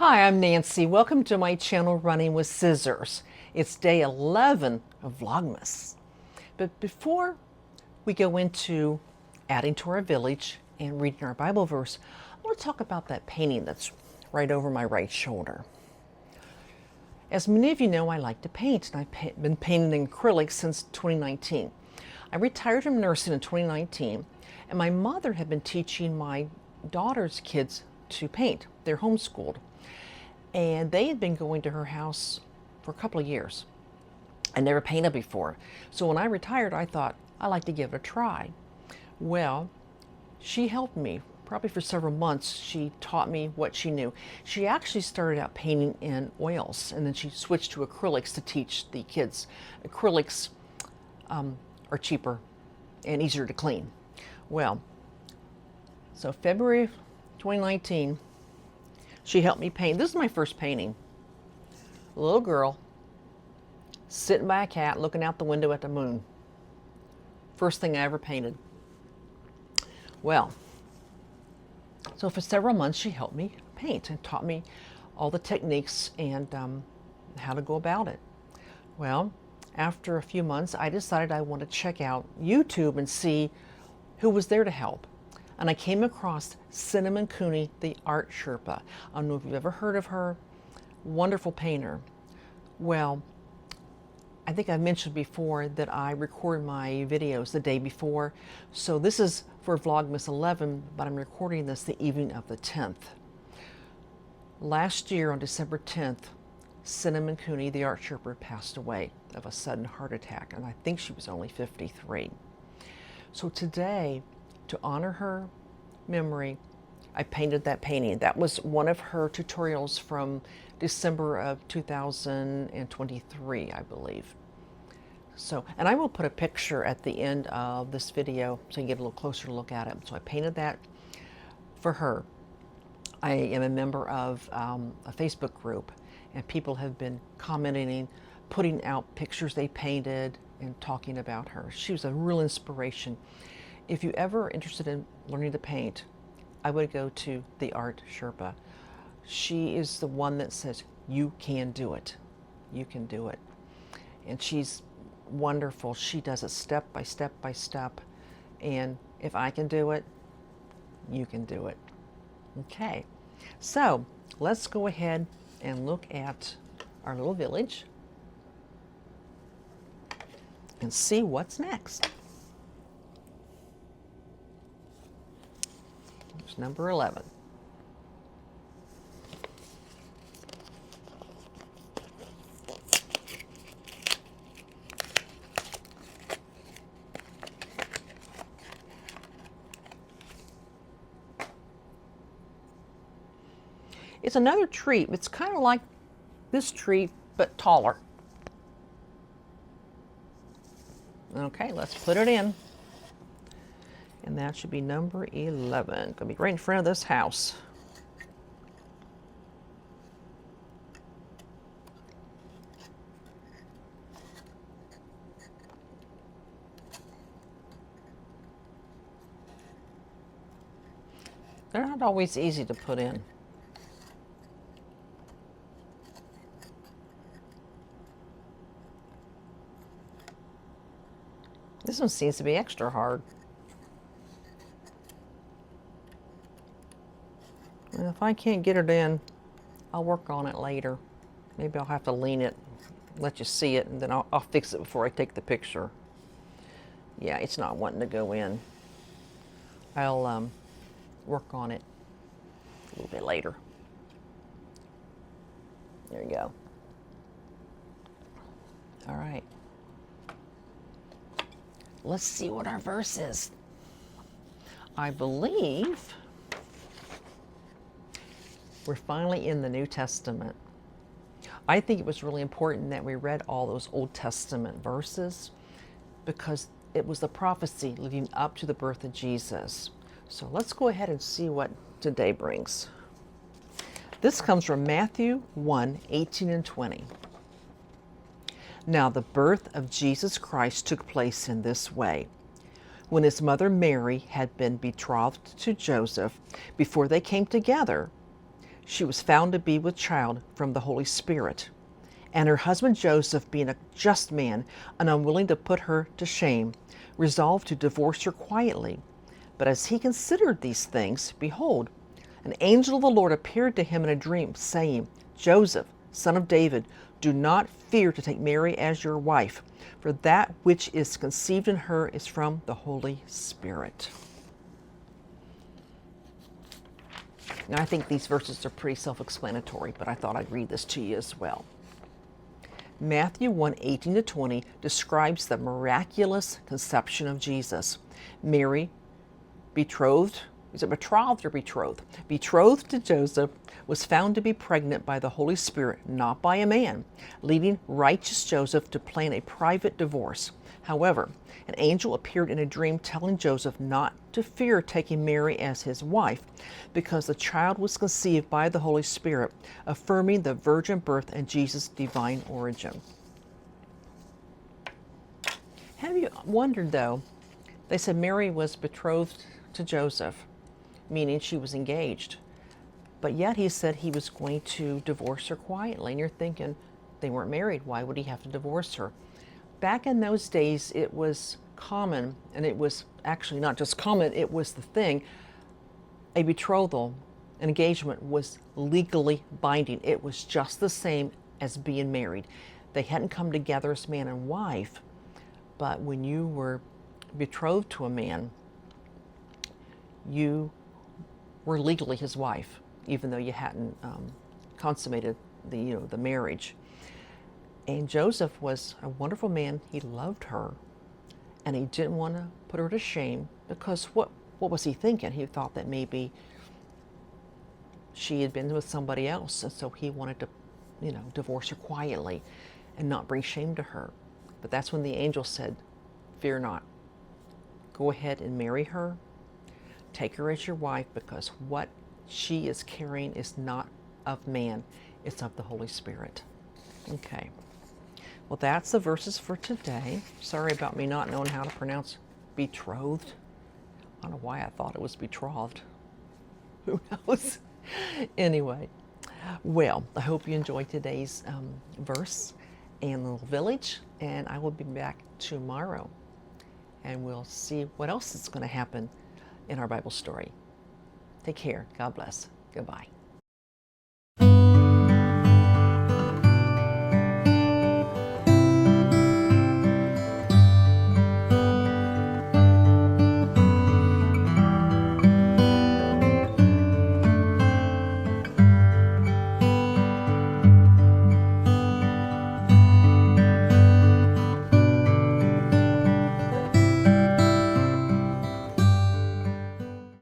Hi, I'm Nancy. Welcome to my channel, Running with Scissors. It's day 11 of Vlogmas. But before we go into adding to our village and reading our Bible verse, I want to talk about that painting that's right over my right shoulder. As many of you know, I like to paint, and I've been painting in acrylic since 2019. I retired from nursing in 2019, and my mother had been teaching my daughter's kids to paint. They're homeschooled. And they had been going to her house for a couple of years. I never painted before. So when I retired, I thought, I'd like to give it a try. Well, she helped me probably for several months. She taught me what she knew. She actually started out painting in oils, and then she switched to acrylics to teach the kids. Acrylics are cheaper and easier to clean. Well, so February 2019, she helped me paint. This is my first painting. A little girl sitting by a cat looking out the window at the moon. First thing I ever painted. Well, so for several months she helped me paint and taught me all the techniques and how to go about it. Well, after a few months I decided I wanted to check out YouTube and see who was there to help. And I came across Cinnamon Cooney, the Art Sherpa. I don't know if you've ever heard of her. Wonderful painter. Well, I think I've mentioned before that I record my videos the day before. So this is for Vlogmas 11, but I'm recording this the evening of the 10th. Last year on December 10th, Cinnamon Cooney, the Art Sherpa, passed away of a sudden heart attack, and I think she was only 53. So today, to honor her memory, I painted that painting. That was one of her tutorials from December of 2023, I believe. So, and I will put a picture at the end of this video so you can get a little closer look at it. So I painted that for her. I am a member of a Facebook group, and people have been commenting, putting out pictures they painted and talking about her. She was a real inspiration. If you ever interested in learning to paint, I would go to the Art Sherpa. She is the one that says, you can do it. You can do it. And she's wonderful. She does it step by step by step. And if I can do it, you can do it. Okay. So let's go ahead and look at our little village and see what's next. Number 11. It's another tree. It's kind of like this tree, but taller. Okay, let's put it in. And that should be number 11. Going to be right in front of this house. They're not always easy to put in. This one seems to be extra hard. And if I can't get it in, I'll work on it later. Maybe I'll have to lean it, let you see it, and then I'll fix it before I take the picture. Yeah, it's not wanting to go in. I'll work on it a little bit later. There you go. All right. Let's see what our verse is. I believe we're finally in the New Testament. I think it was really important that we read all those Old Testament verses because it was the prophecy leading up to the birth of Jesus. So let's go ahead and see what today brings. This comes from Matthew 1:18 and 20. Now the birth of Jesus Christ took place in this way. When his mother Mary had been betrothed to Joseph, before they came together, she was found to be with child from the Holy Spirit. And her husband Joseph, being a just man and unwilling to put her to shame, resolved to divorce her quietly. But as he considered these things, behold, an angel of the Lord appeared to him in a dream, saying, Joseph, son of David, do not fear to take Mary as your wife, for that which is conceived in her is from the Holy Spirit. Now, I think these verses are pretty self-explanatory, but I thought I'd read this to you as well. Matthew 1:18-20 describes the miraculous conception of Jesus. Mary, betrothed, is it betrothed or betrothed? Betrothed to Joseph, was found to be pregnant by the Holy Spirit, not by a man, leading righteous Joseph to plan a private divorce. However, an angel appeared in a dream telling Joseph not to fear taking Mary as his wife, because the child was conceived by the Holy Spirit, affirming the virgin birth and Jesus' divine origin. Have you wondered, though, they said Mary was betrothed to Joseph, meaning she was engaged. But yet he said he was going to divorce her quietly. And you're thinking, they weren't married. Why would he have to divorce her? Back in those days, it was common, and it was actually not just common, it was the thing. A betrothal, an engagement, was legally binding. It was just the same as being married. They hadn't come together as man and wife, but when you were betrothed to a man, you were legally his wife, even though you hadn't consummated the marriage. And Joseph was a wonderful man. He loved her, and he didn't want to put her to shame, because what was he thinking? He thought that maybe she had been with somebody else, and so he wanted to, divorce her quietly and not bring shame to her. But that's when the angel said, fear not. Go ahead and marry her. Take her as your wife, because what she is carrying is not of man, it's of the Holy Spirit. Okay. Well, that's the verses for today. Sorry about me not knowing how to pronounce betrothed. I don't know why I thought it was betrothed. Who knows? Anyway, well, I hope you enjoyed today's verse and little village, and I will be back tomorrow, and we'll see what else is going to happen in our Bible story. Take care. God bless. Goodbye.